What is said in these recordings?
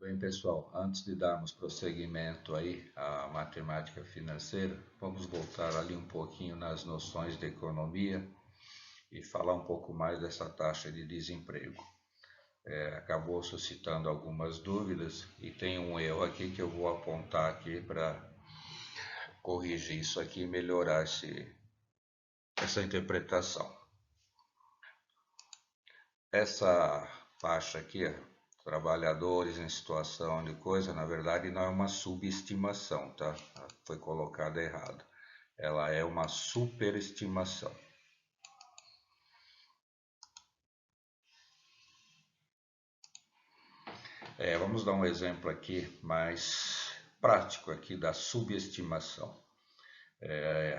Bem, pessoal, antes de darmos prosseguimento aí à matemática financeira, vamos voltar ali um pouquinho nas noções de economia e falar um pouco mais dessa taxa de desemprego. Acabou suscitando algumas dúvidas e tem um erro aqui que eu vou apontar aqui para corrigir isso aqui e melhorar essa interpretação. Essa faixa aqui, trabalhadores em situação de coisa, na verdade não é uma subestimação, tá? Foi colocada errado. Ela é uma superestimação. Vamos dar um exemplo aqui mais prático aqui da subestimação.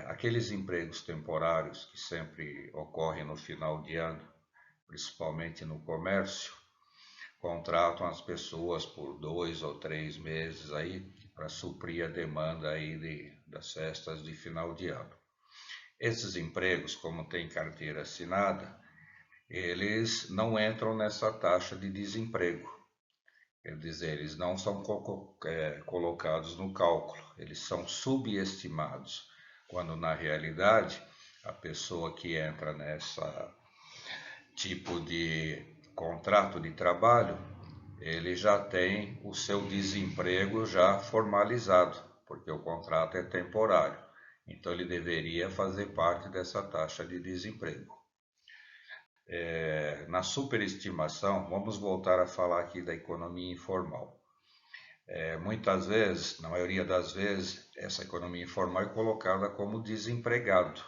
Aqueles empregos temporários que sempre ocorrem no final de ano, principalmente no comércio, contratam as pessoas por 2 ou 3 meses aí para suprir a demanda aí das festas de final de ano. Esses empregos, como tem carteira assinada, eles não entram nessa taxa de desemprego. Quer dizer, eles não são colocados no cálculo, eles são subestimados, quando na realidade a pessoa que entra nessa tipo de contrato de trabalho, ele já tem o seu desemprego já formalizado, porque o contrato é temporário. Então ele deveria fazer parte dessa taxa de desemprego. Na superestimação, vamos voltar a falar aqui da economia informal. Muitas vezes, na maioria das vezes, essa economia informal é colocada como desempregado.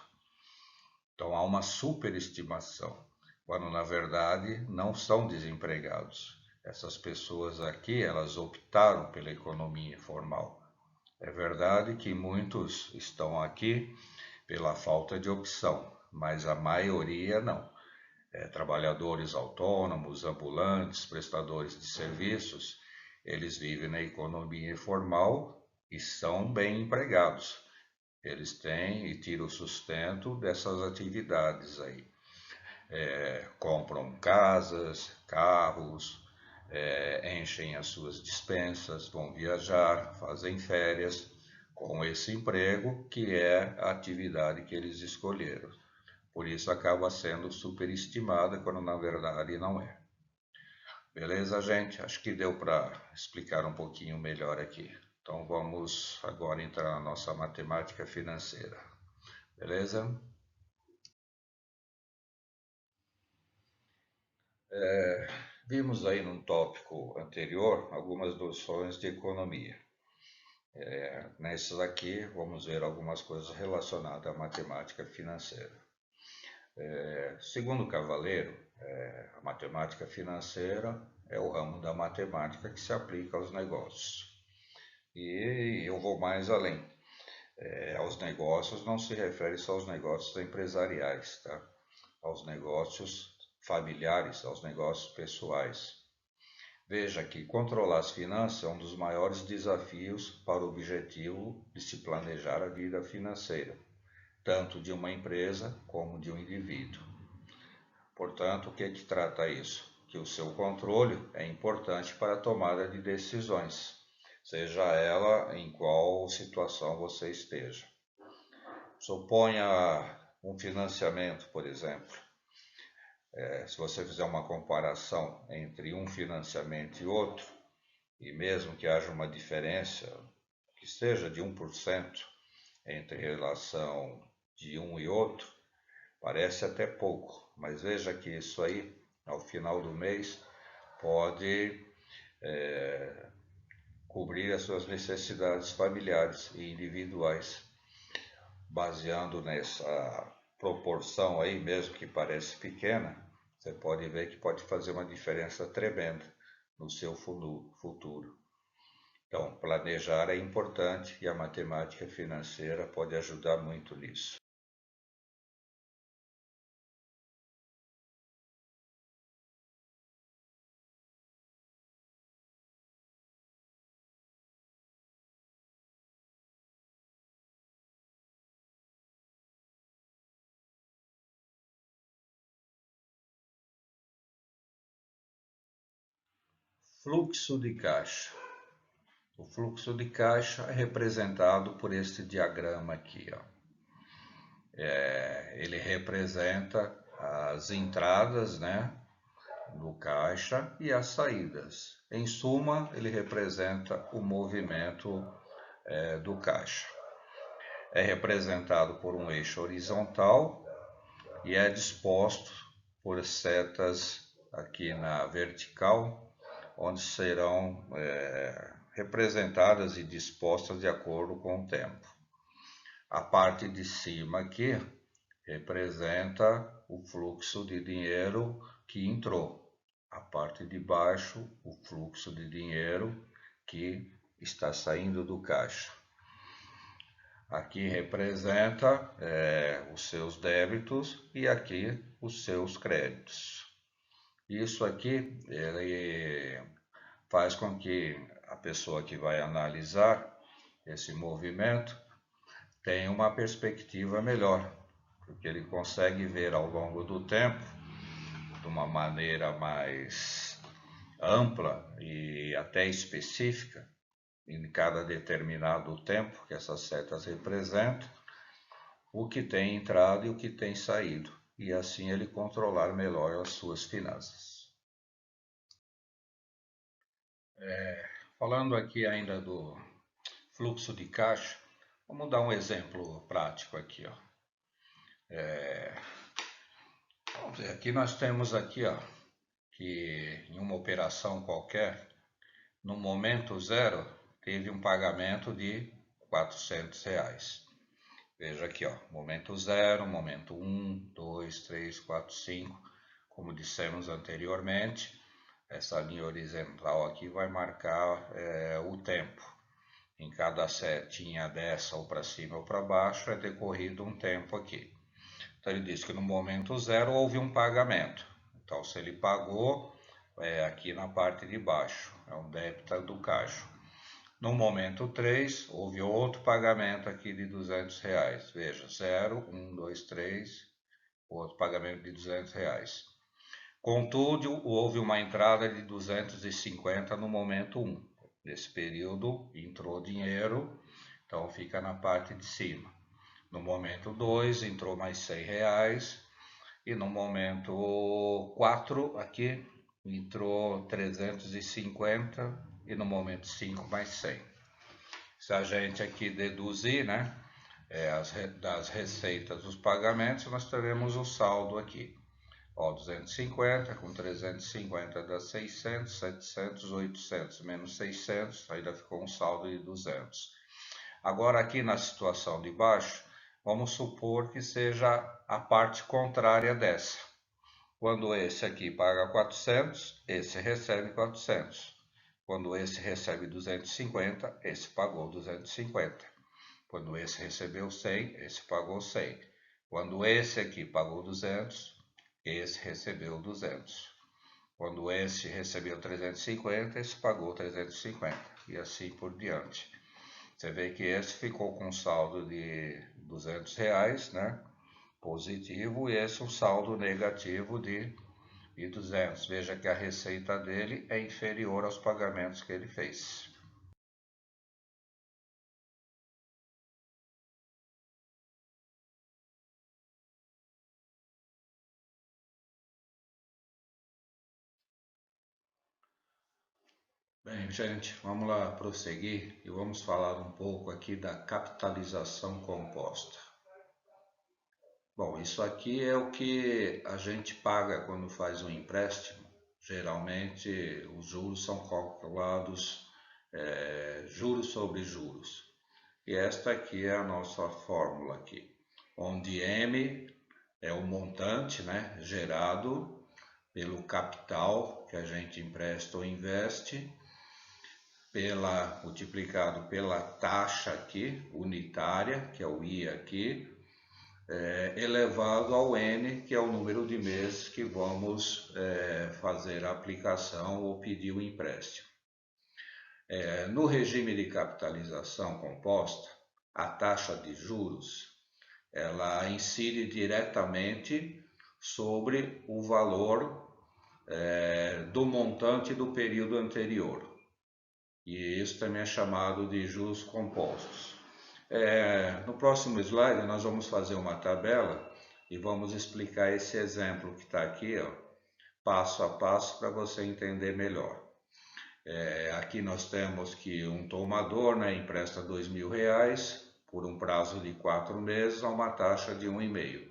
Então há uma superestimação, quando na verdade não são desempregados. Essas pessoas aqui, elas optaram pela economia informal. É verdade que muitos estão aqui pela falta de opção, mas a maioria não. Trabalhadores autônomos, ambulantes, prestadores de serviços, eles vivem na economia informal e são bem empregados. Eles têm e tiram o sustento dessas atividades aí. Compram casas, carros, enchem as suas despensas, vão viajar, fazem férias com esse emprego que é a atividade que eles escolheram. Por isso acaba sendo superestimada quando na verdade não é. Beleza, gente? Acho que deu para explicar um pouquinho melhor aqui. Então vamos agora entrar na nossa matemática financeira. Beleza? Vimos aí num tópico anterior algumas noções de economia. Nessas aqui vamos ver algumas coisas relacionadas à matemática financeira. Segundo Cavaleiro, a matemática financeira é o ramo da matemática que se aplica aos negócios. E eu vou mais além. Aos negócios não se refere só aos negócios empresariais, tá? Aos negócios familiares, aos negócios pessoais. Veja que controlar as finanças é um dos maiores desafios para o objetivo de se planejar a vida financeira, tanto de uma empresa como de um indivíduo. Portanto, o que trata isso? Que o seu controle é importante para a tomada de decisões, seja ela em qual situação você esteja. Suponha um financiamento, por exemplo. Se você fizer uma comparação entre um financiamento e outro, e mesmo que haja uma diferença, que seja de 1% entre relação de um e outro, parece até pouco, mas veja que isso aí, ao final do mês, pode cobrir as suas necessidades familiares e individuais. Baseando nessa proporção aí, mesmo que parece pequena, você pode ver que pode fazer uma diferença tremenda no seu futuro. Então, planejar é importante e a matemática financeira pode ajudar muito nisso. Fluxo de caixa. O fluxo de caixa é representado por este diagrama aqui, ó. Ele representa as entradas, né, do caixa e as saídas. Em suma, ele representa o movimento do caixa. É representado por um eixo horizontal e é disposto por setas aqui na vertical, onde serão representadas e dispostas de acordo com o tempo. A parte de cima aqui representa o fluxo de dinheiro que entrou. A parte de baixo, o fluxo de dinheiro que está saindo do caixa. Aqui representa os seus débitos e aqui os seus créditos. Isso aqui ele faz com que a pessoa que vai analisar esse movimento tenha uma perspectiva melhor, porque ele consegue ver ao longo do tempo, de uma maneira mais ampla e até específica, em cada determinado tempo que essas setas representam, o que tem entrado e o que tem saído, e assim ele controlar melhor as suas finanças. Falando aqui ainda do fluxo de caixa, vamos dar um exemplo prático aqui, ó. Aqui nós temos aqui, ó, que em uma operação qualquer, no momento zero, teve um pagamento de R$ 400. Veja aqui, ó, momento 0, momento 1, 2, 3, 4, 5. Como dissemos anteriormente, essa linha horizontal aqui vai marcar o tempo. Em cada setinha dessa, ou para cima ou para baixo, é decorrido um tempo aqui. Então ele diz que no momento 0 houve um pagamento. Então se ele pagou, aqui na parte de baixo, é um débito do caixa. No momento 3, houve outro pagamento aqui de R$ 200. Veja, 0, 1, 2, 3, outro pagamento de R$ 200. Contudo, houve uma entrada de 250 no momento 1. Nesse período, entrou dinheiro, então fica na parte de cima. No momento 2, entrou mais R$ 100. E no momento 4, aqui, entrou 350. E no momento 5 mais 100. Se a gente aqui deduzir, né, das receitas dos pagamentos, nós teremos o saldo aqui. Ó, 250 com 350 dá 600, 700, 800 menos 600, ainda ficou um saldo de 200. Agora aqui na situação de baixo, vamos supor que seja a parte contrária dessa. Quando esse aqui paga 400, esse recebe 400. Quando esse recebe 250, esse pagou 250. Quando esse recebeu 100, esse pagou 100. Quando esse aqui pagou 200, esse recebeu 200. Quando esse recebeu 350, esse pagou 350. E assim por diante. Você vê que esse ficou com um saldo de R$ 200, né? Positivo, e esse um saldo negativo de 200. Veja que a receita dele é inferior aos pagamentos que ele fez. Bem, gente, vamos lá prosseguir e vamos falar um pouco aqui da capitalização composta. Bom, isso aqui é o que a gente paga quando faz um empréstimo. Geralmente os juros são calculados juros sobre juros. E esta aqui é a nossa fórmula aqui, onde M é o montante, né, gerado pelo capital que a gente empresta ou investe, multiplicado pela taxa aqui, unitária, que é o I aqui, elevado ao N, que é o número de meses que vamos fazer a aplicação ou pedir o empréstimo. No regime de capitalização composta, a taxa de juros ela incide diretamente sobre o valor do montante do período anterior. E isso também é chamado de juros compostos. No próximo slide nós vamos fazer uma tabela e vamos explicar esse exemplo que está aqui, ó, passo a passo, para você entender melhor. Aqui nós temos que um tomador, né, empresta R$2.000 por um prazo de 4 meses a uma taxa de 1,5.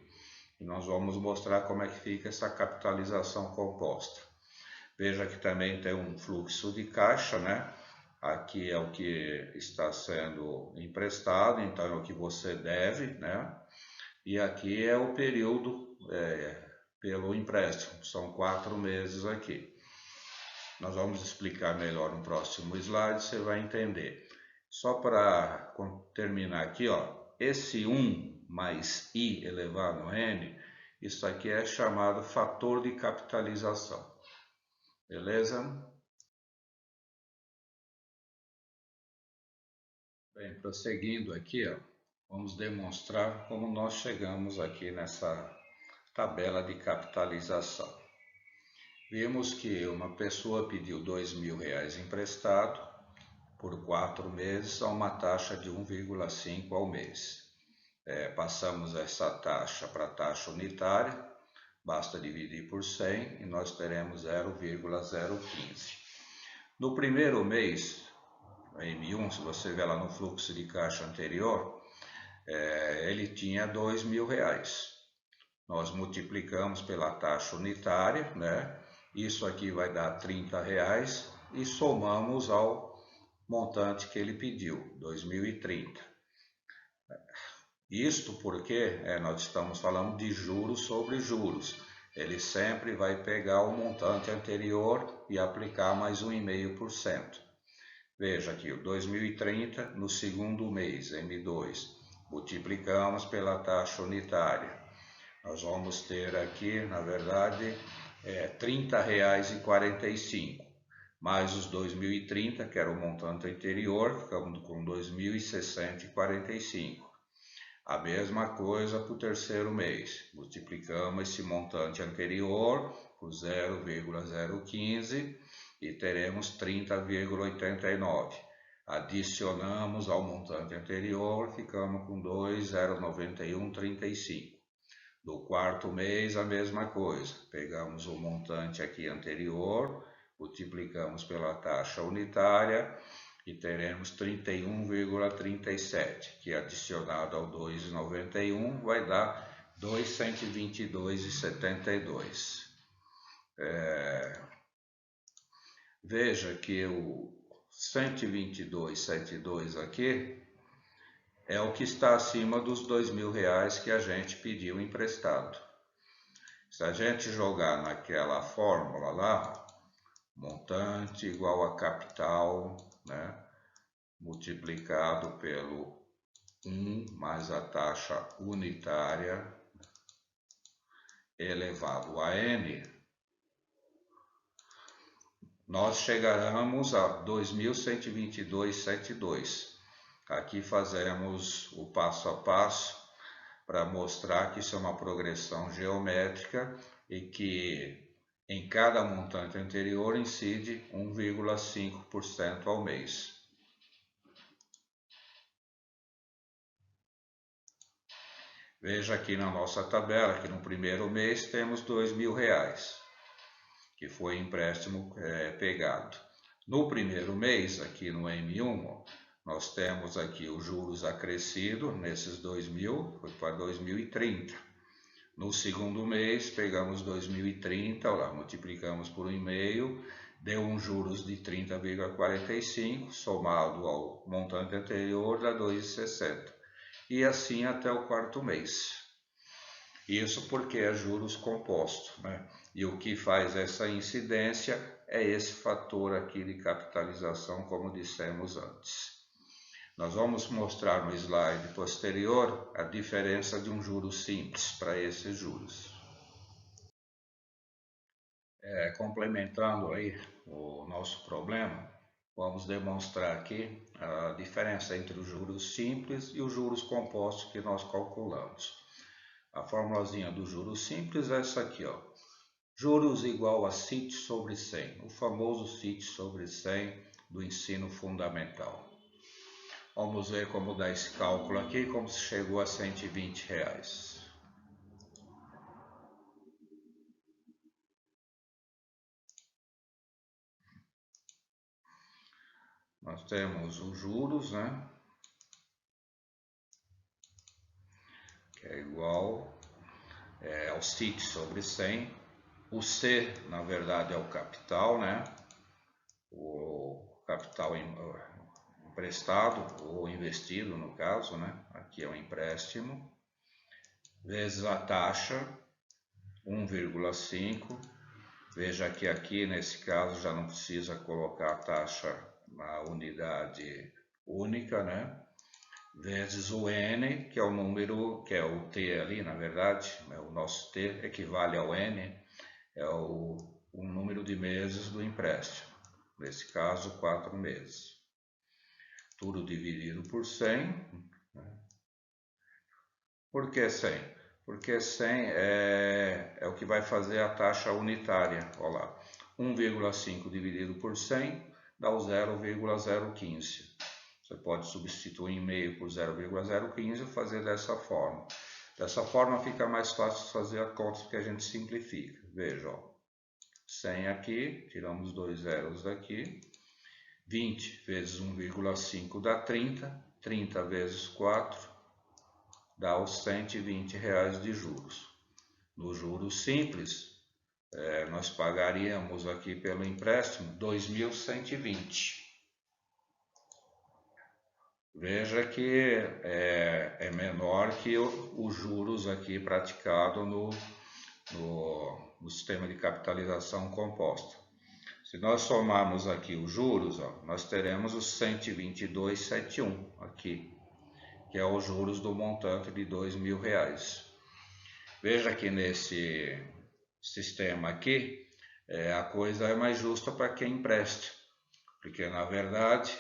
E nós vamos mostrar como é que fica essa capitalização composta. Veja que também tem um fluxo de caixa, né? Aqui é o que está sendo emprestado, então é o que você deve, né? E aqui é o período pelo empréstimo, são 4 meses aqui. Nós vamos explicar melhor no próximo slide, você vai entender. Só para terminar aqui, ó, esse 1 mais I elevado a N, isso aqui é chamado fator de capitalização. Beleza? Bem, prosseguindo aqui, ó, vamos demonstrar como nós chegamos aqui nessa tabela de capitalização. Vimos que uma pessoa pediu R$2.000 emprestado por 4 meses a uma taxa de 1,5 ao mês. Passamos essa taxa para a taxa unitária, basta dividir por 100 e nós teremos 0,015. No primeiro mês, M1, se você ver lá no fluxo de caixa anterior, ele tinha R$2.000. Nós multiplicamos pela taxa unitária, né? Isso aqui vai dar R$30 e somamos ao montante que ele pediu, 2030. Isto porque nós estamos falando de juros sobre juros. Ele sempre vai pegar o montante anterior e aplicar mais 1,5%. Veja aqui, o 2030 no segundo mês, M2, multiplicamos pela taxa unitária. Nós vamos ter aqui, na verdade, R$30,45, mais os 2030, que era o montante anterior, ficamos com 2.060,45. A mesma coisa para o terceiro mês, multiplicamos esse montante anterior por 0,015 e teremos 30,89. Adicionamos ao montante anterior, ficamos com 2,091,35. No quarto mês, a mesma coisa. Pegamos o montante aqui anterior, multiplicamos pela taxa unitária e teremos 31,37, que adicionado ao 2,91 vai dar 222,72. Veja que o 122,72 aqui é o que está acima dos R$2.000 que a gente pediu emprestado. Se a gente jogar naquela fórmula lá, montante igual a capital, né, multiplicado pelo 1 mais a taxa unitária elevado a N, nós chegaremos a 2.122,72. Aqui fazemos o passo a passo para mostrar que isso é uma progressão geométrica e que em cada montante anterior incide 1,5% ao mês. Veja aqui na nossa tabela que no primeiro mês temos R$2.000, que foi empréstimo pegado. No primeiro mês, aqui no M1, nós temos aqui os juros acrescidos nesses 2.000, foi para 2030. No segundo mês, pegamos 2030, lá, multiplicamos por 1,5, deu um juros de 30,45, somado ao montante anterior, dá 2,60. E assim até o quarto mês. Isso porque é juros compostos, né? E o que faz essa incidência é esse fator aqui de capitalização, como dissemos antes. Nós vamos mostrar no slide posterior a diferença de um juro simples para esses juros. Complementando aí o nosso problema, vamos demonstrar aqui a diferença entre os juros simples e os juros compostos que nós calculamos. A formulazinha do juros simples é essa aqui, ó. Juros igual a CIT sobre 100, o famoso CIT sobre 100 do ensino fundamental. Vamos ver como dá esse cálculo aqui, como se chegou a R$120. Nós temos os juros, né? Que é igual ao CIT sobre 100. O C, na verdade, é o capital, né? O capital emprestado ou investido, no caso, né? Aqui é o empréstimo, vezes a taxa, 1,5. Veja que aqui, nesse caso, já não precisa colocar a taxa na unidade única, né? Vezes o N, que é o número, que é o T ali, na verdade, o nosso T equivale ao N, é o número de meses do empréstimo, nesse caso 4 meses. Tudo dividido por 100. Por que 100? Porque 100 é o que vai fazer a taxa unitária. Olha lá, 1,5 dividido por 100 dá o 0,015. Você pode substituir em meio por 0,015 e fazer dessa forma. Dessa forma fica mais fácil fazer a conta porque a gente simplifica. Veja, ó, 100 aqui, tiramos 2 zeros daqui. 20 vezes 1,5 dá 30. 30 vezes 4 dá os R$120 de juros. No juros simples, nós pagaríamos aqui pelo empréstimo 2.120. Veja que é menor que os juros aqui praticado no sistema de capitalização composta. Se nós somarmos aqui os juros, ó, nós teremos os 122,71 aqui, que é os juros do montante de R$2.000. Veja que nesse sistema aqui, a coisa é mais justa para quem empresta. Porque, na verdade,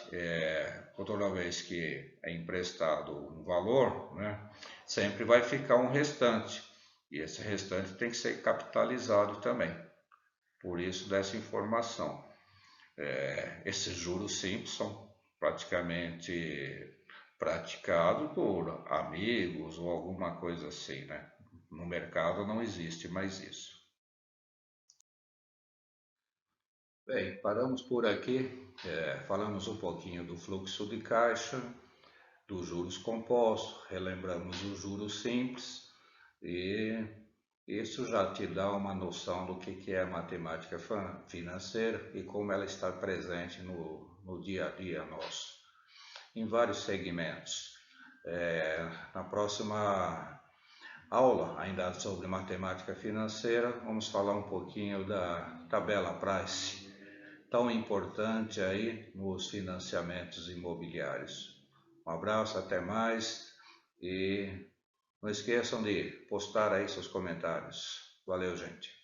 toda vez que é emprestado um valor, né, sempre vai ficar um restante. E esse restante tem que ser capitalizado também. Por isso, dessa informação. Esses juros simples são praticamente praticados por amigos ou alguma coisa assim, né? No mercado não existe mais isso. Bem, paramos por aqui. Falamos um pouquinho do fluxo de caixa, dos juros compostos, relembramos os juros simples e isso já te dá uma noção do que é a matemática financeira e como ela está presente no dia a dia nosso, em vários segmentos. Na próxima aula, ainda sobre matemática financeira, vamos falar um pouquinho da tabela Price, tão importante aí nos financiamentos imobiliários. Um abraço, até mais e não esqueçam de postar aí seus comentários. Valeu, gente!